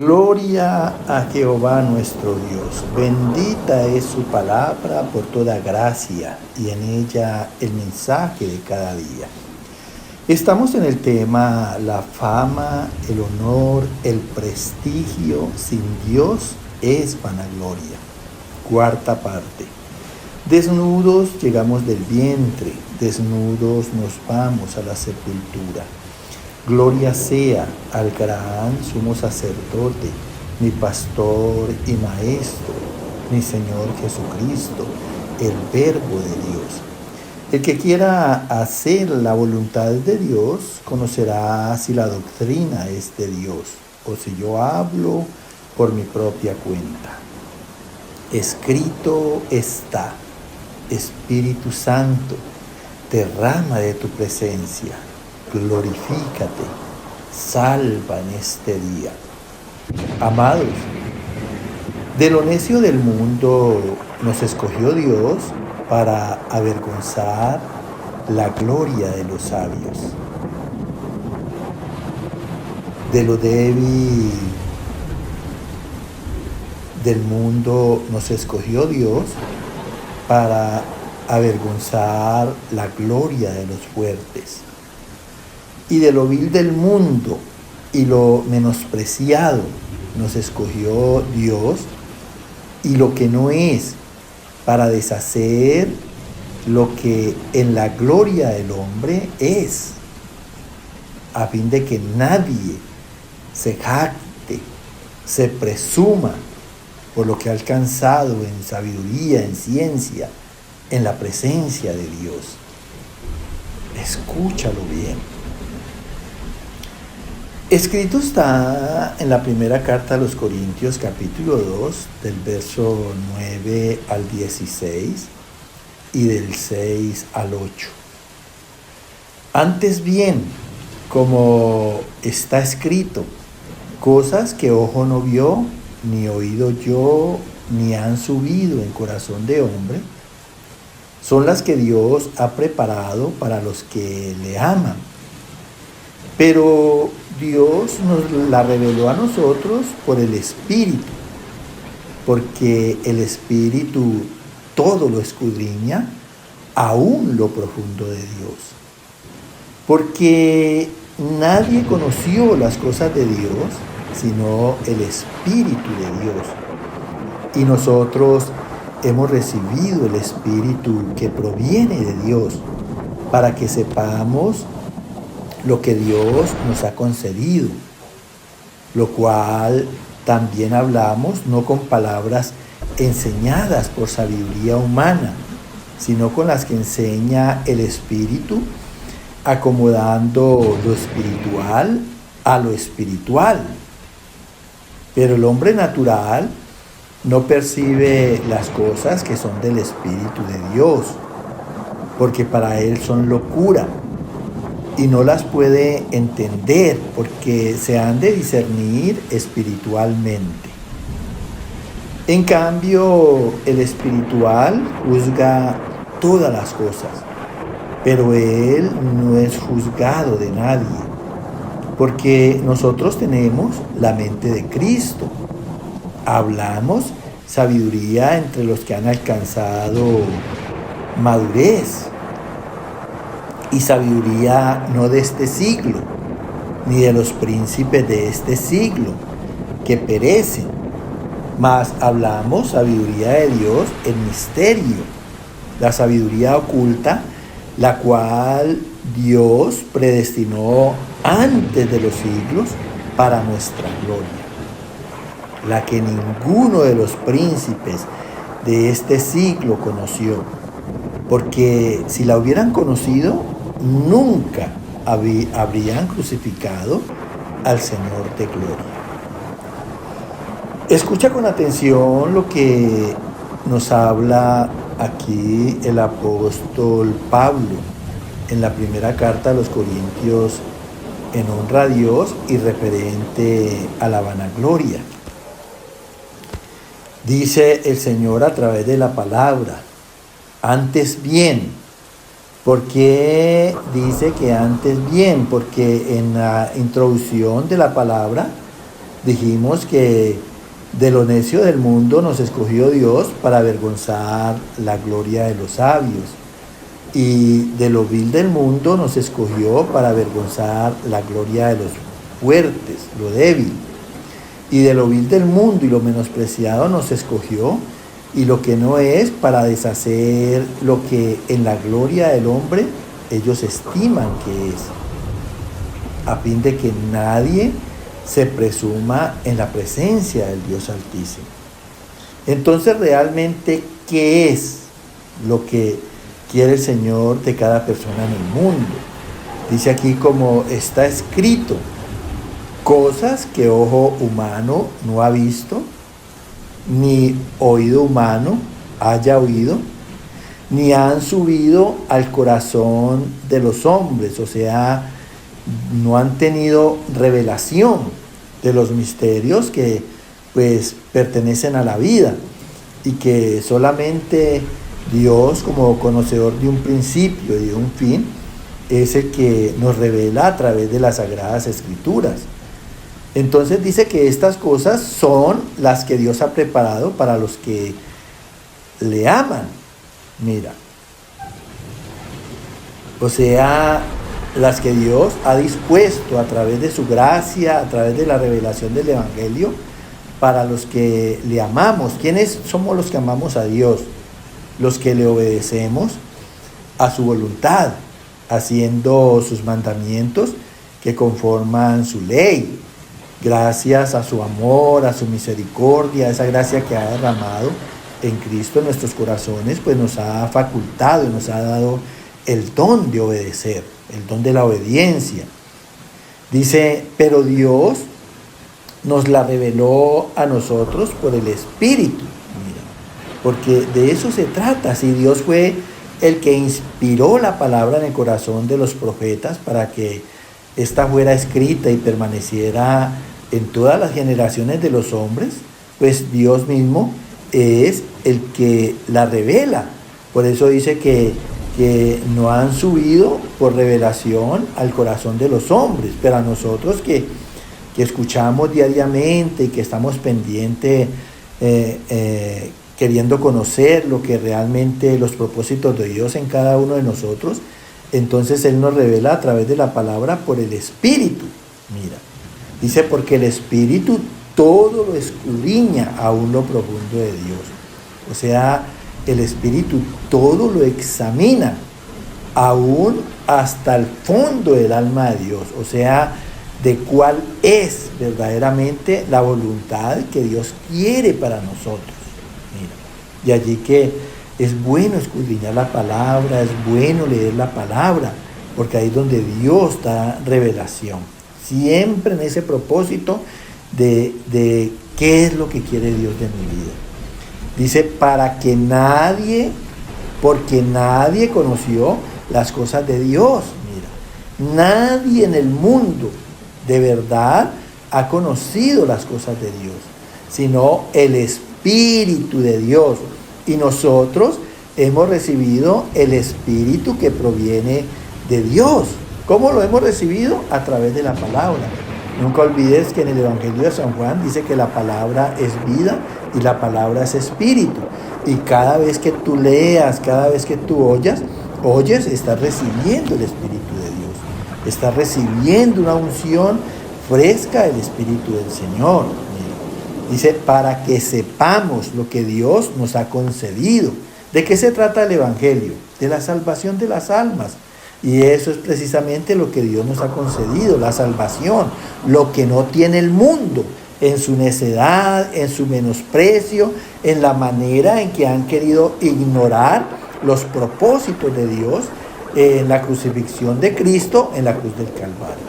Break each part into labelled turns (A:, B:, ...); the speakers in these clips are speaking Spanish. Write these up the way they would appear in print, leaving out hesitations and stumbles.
A: Gloria a Jehová nuestro Dios. Bendita es su palabra por toda gracia y en ella el mensaje de cada día. Estamos en el tema la fama, el honor, el prestigio sin Dios es vanagloria. Cuarta parte. Desnudos llegamos del vientre, desnudos nos vamos a la sepultura. Gloria sea al gran sumo sacerdote, mi pastor y maestro, mi Señor Jesucristo, el Verbo de Dios. El que quiera hacer la voluntad de Dios conocerá si la doctrina es de Dios o si yo hablo por mi propia cuenta. Escrito está, Espíritu Santo, derrama de tu presencia. Glorifícate, salva en este día. Amados, de lo necio del mundo nos escogió Dios para avergonzar la gloria de los sabios. De lo débil del mundo nos escogió Dios para avergonzar la gloria de los fuertes. Y de lo vil del mundo y lo menospreciado nos escogió Dios y lo que no es para deshacer lo que en la gloria del hombre es, a fin de que nadie se jacte, se presuma por lo que ha alcanzado en sabiduría, en ciencia, en la presencia de Dios. Escúchalo bien. Escrito está en la primera carta a los Corintios, capítulo 2, del verso 9 al 16 y del 6 al 8. Antes bien, como está escrito, cosas que ojo no vio, ni oído yo, ni han subido en corazón de hombre, son las que Dios ha preparado para los que le aman. Pero Dios nos la reveló a nosotros por el Espíritu, porque el Espíritu todo lo escudriña, aún lo profundo de Dios. Porque nadie conoció las cosas de Dios, sino el Espíritu de Dios. Y nosotros hemos recibido el Espíritu que proviene de Dios, para que sepamos lo que Dios nos ha concedido, lo cual también hablamos no con palabras enseñadas por sabiduría humana, sino con las que enseña el Espíritu, acomodando lo espiritual a lo espiritual. Pero el hombre natural no percibe las cosas que son del Espíritu de Dios, porque para él son locura, y no las puede entender porque se han de discernir espiritualmente. En cambio, el espiritual juzga todas las cosas, pero él no es juzgado de nadie, porque nosotros tenemos la mente de Cristo. Hablamos sabiduría entre los que han alcanzado madurez, y sabiduría no de este siglo, ni de los príncipes de este siglo, que perecen, mas hablamos sabiduría de Dios en misterio, la sabiduría oculta, la cual Dios predestinó antes de los siglos para nuestra gloria, la que ninguno de los príncipes de este siglo conoció, porque si la hubieran conocido, nunca habrían crucificado al Señor de gloria. Escucha con atención lo que nos habla aquí el apóstol Pablo en la primera carta a los Corintios en honra a Dios y referente a la vanagloria. Dice el Señor a través de la palabra, antes bien. ¿Por qué dice que antes bien? Porque en la introducción de la palabra dijimos que de lo necio del mundo nos escogió Dios para avergonzar la gloria de los sabios. Y de lo vil del mundo nos escogió para avergonzar la gloria de los fuertes, lo débil. Y de lo vil del mundo y lo menospreciado nos escogió, y lo que no es, para deshacer lo que en la gloria del hombre ellos estiman que es, a fin de que nadie se presuma en la presencia del Dios Altísimo. Entonces, realmente, ¿qué es lo que quiere el Señor de cada persona en el mundo? Dice aquí, como está escrito: cosas que ojo humano no ha visto, ni oído humano haya oído, ni han subido al corazón de los hombres. O sea, no han tenido revelación de los misterios que pues pertenecen a la vida, y que solamente Dios, como conocedor de un principio y de un fin, es el que nos revela a través de las Sagradas Escrituras. Entonces dice que estas cosas son las que Dios ha preparado para los que le aman. Mira, o sea, las que Dios ha dispuesto a través de su gracia, a través de la revelación del Evangelio, para los que le amamos. ¿Quiénes somos los que amamos a Dios? Los que le obedecemos a su voluntad, haciendo sus mandamientos que conforman su ley. Gracias a su amor, a su misericordia, a esa gracia que ha derramado en Cristo en nuestros corazones, pues nos ha facultado y nos ha dado el don de obedecer, el don de la obediencia. Dice, pero Dios nos la reveló a nosotros por el Espíritu. Mira, porque de eso se trata. Si Dios fue el que inspiró la palabra en el corazón de los profetas para que ésta fuera escrita y permaneciera en todas las generaciones de los hombres, pues Dios mismo es el que la revela. Por eso dice que no han subido por revelación al corazón de los hombres, pero a nosotros que escuchamos diariamente y que estamos pendientes, queriendo conocer lo que realmente los propósitos de Dios en cada uno de nosotros, entonces Él nos revela a través de la palabra por el Espíritu. Mira, dice, porque el Espíritu todo lo escudriña aún lo profundo de Dios. O sea, el Espíritu todo lo examina, aún hasta el fondo del alma de Dios. O sea, de cuál es verdaderamente la voluntad que Dios quiere para nosotros. Mira, de allí que es bueno escudriñar la palabra, es bueno leer la palabra, porque ahí es donde Dios da revelación. Siempre en ese propósito de qué es lo que quiere Dios de mi vida. Dice, porque nadie conoció las cosas de Dios. Mira, nadie en el mundo de verdad ha conocido las cosas de Dios, sino el Espíritu de Dios. Y nosotros hemos recibido el Espíritu que proviene de Dios. ¿Cómo lo hemos recibido? A través de la palabra. Nunca olvides que en el Evangelio de San Juan dice que la palabra es vida y la palabra es espíritu. Y cada vez que tú leas, cada vez que tú oyes, estás recibiendo el Espíritu de Dios. Estás recibiendo una unción fresca del Espíritu del Señor. Dice, para que sepamos lo que Dios nos ha concedido. ¿De qué se trata el Evangelio? De la salvación de las almas. Y eso es precisamente lo que Dios nos ha concedido, la salvación, lo que no tiene el mundo, en su necedad, en su menosprecio, en la manera en que han querido ignorar los propósitos de Dios en la crucifixión de Cristo en la cruz del Calvario.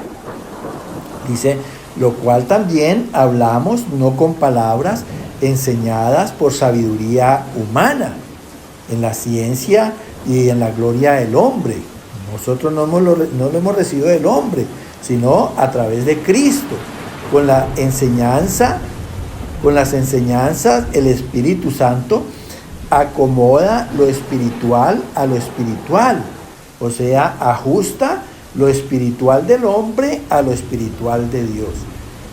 A: Dice, lo cual también hablamos no con palabras enseñadas por sabiduría humana, en la ciencia y en la gloria del hombre. Nosotros no lo hemos recibido del hombre, sino a través de Cristo. Con las enseñanzas, el Espíritu Santo acomoda lo espiritual a lo espiritual. O sea, ajusta lo espiritual del hombre a lo espiritual de Dios.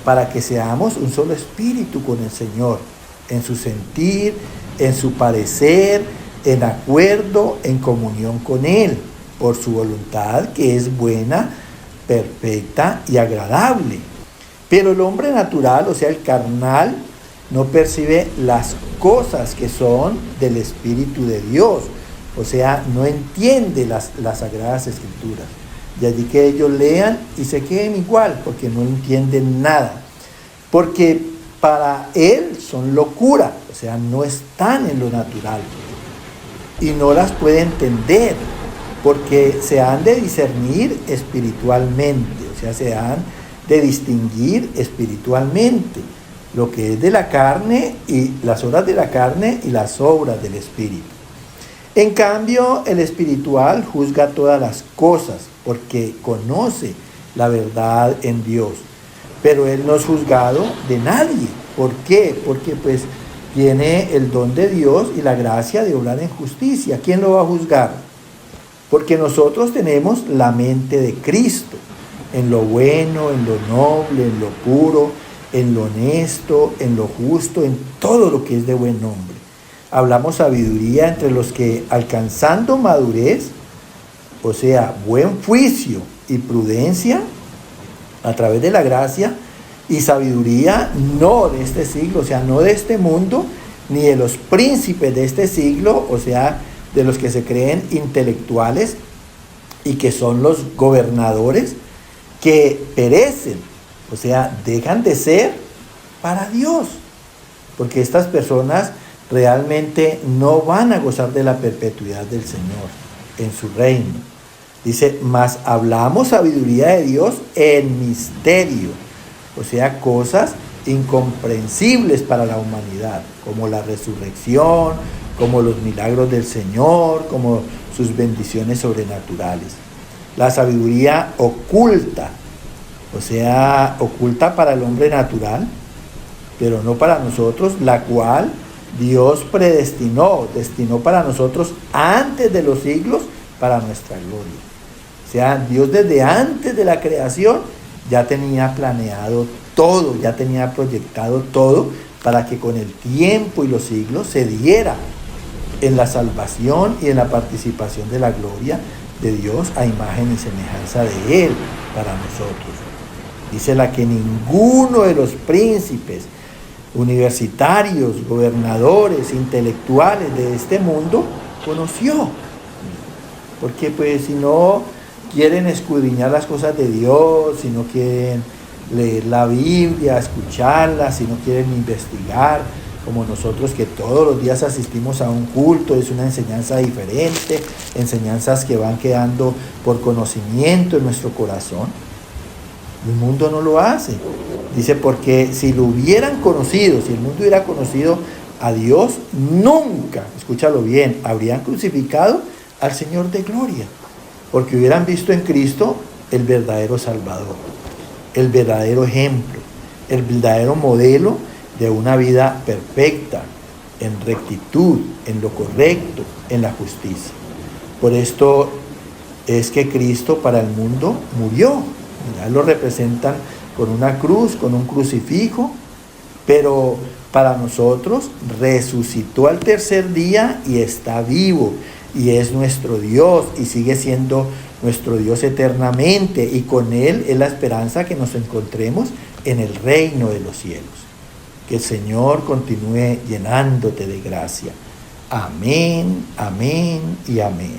A: para que seamos un solo espíritu con el Señor, en su sentir, en su parecer, en acuerdo, en comunión con Él, por su voluntad que es buena, perfecta y agradable. Pero el hombre natural, o sea, el carnal, no percibe las cosas que son del Espíritu de Dios, o sea, no entiende las Sagradas Escrituras. De allí que ellos lean y se queden igual, porque no entienden nada. Porque para él son locura, o sea, no están en lo natural. Y no las puede entender, porque se han de discernir espiritualmente, o sea, se han de distinguir espiritualmente lo que es de la carne y las obras de la carne y las obras del Espíritu. En cambio, el espiritual juzga todas las cosas porque conoce la verdad en Dios. Pero él no es juzgado de nadie. ¿Por qué? Porque pues tiene el don de Dios y la gracia de obrar en justicia. ¿Quién lo va a juzgar? Porque nosotros tenemos la mente de Cristo, en lo bueno, en lo noble, en lo puro, en lo honesto, en lo justo, en todo lo que es de buen nombre. Hablamos sabiduría entre los que, alcanzando madurez, o sea, buen juicio y prudencia, a través de la gracia y sabiduría, no de este siglo, o sea, no de este mundo, ni de los príncipes de este siglo, o sea, de los que se creen intelectuales y que son los gobernadores, que perecen, o sea, dejan de ser para Dios, porque estas personas realmente no van a gozar de la perpetuidad del Señor en su reino. Dice, mas hablamos sabiduría de Dios en misterio, o sea, cosas incomprensibles para la humanidad, como la resurrección, como los milagros del Señor, como sus bendiciones sobrenaturales. La sabiduría oculta, o sea, oculta para el hombre natural, pero no para nosotros, la cual Dios destinó para nosotros antes de los siglos para nuestra gloria. O sea, Dios desde antes de la creación ya tenía planeado todo, ya tenía proyectado todo para que con el tiempo y los siglos se diera en la salvación y en la participación de la gloria de Dios a imagen y semejanza de Él para nosotros. Dice la que ninguno de los príncipes, universitarios, gobernadores, intelectuales de este mundo conoció. Porque pues si no quieren escudriñar las cosas de Dios, si no quieren leer la Biblia, escucharla, si no quieren investigar, como nosotros que todos los días asistimos a un culto, es una enseñanza diferente, enseñanzas que van quedando por conocimiento en nuestro corazón. El mundo no lo hace. Dice, porque si lo hubieran conocido, si el mundo hubiera conocido a Dios, nunca, escúchalo bien, habrían crucificado al Señor de gloria, porque hubieran visto en Cristo el verdadero Salvador, el verdadero ejemplo, el verdadero modelo de una vida perfecta, en rectitud, en lo correcto, en la justicia. Por esto es que Cristo para el mundo murió. Ya lo representan con una cruz, con un crucifijo, pero para nosotros resucitó al tercer día y está vivo, y es nuestro Dios, y sigue siendo nuestro Dios eternamente, y con Él es la esperanza que nos encontremos en el reino de los cielos. Que el Señor continúe llenándote de gracia. Amén, amén y amén.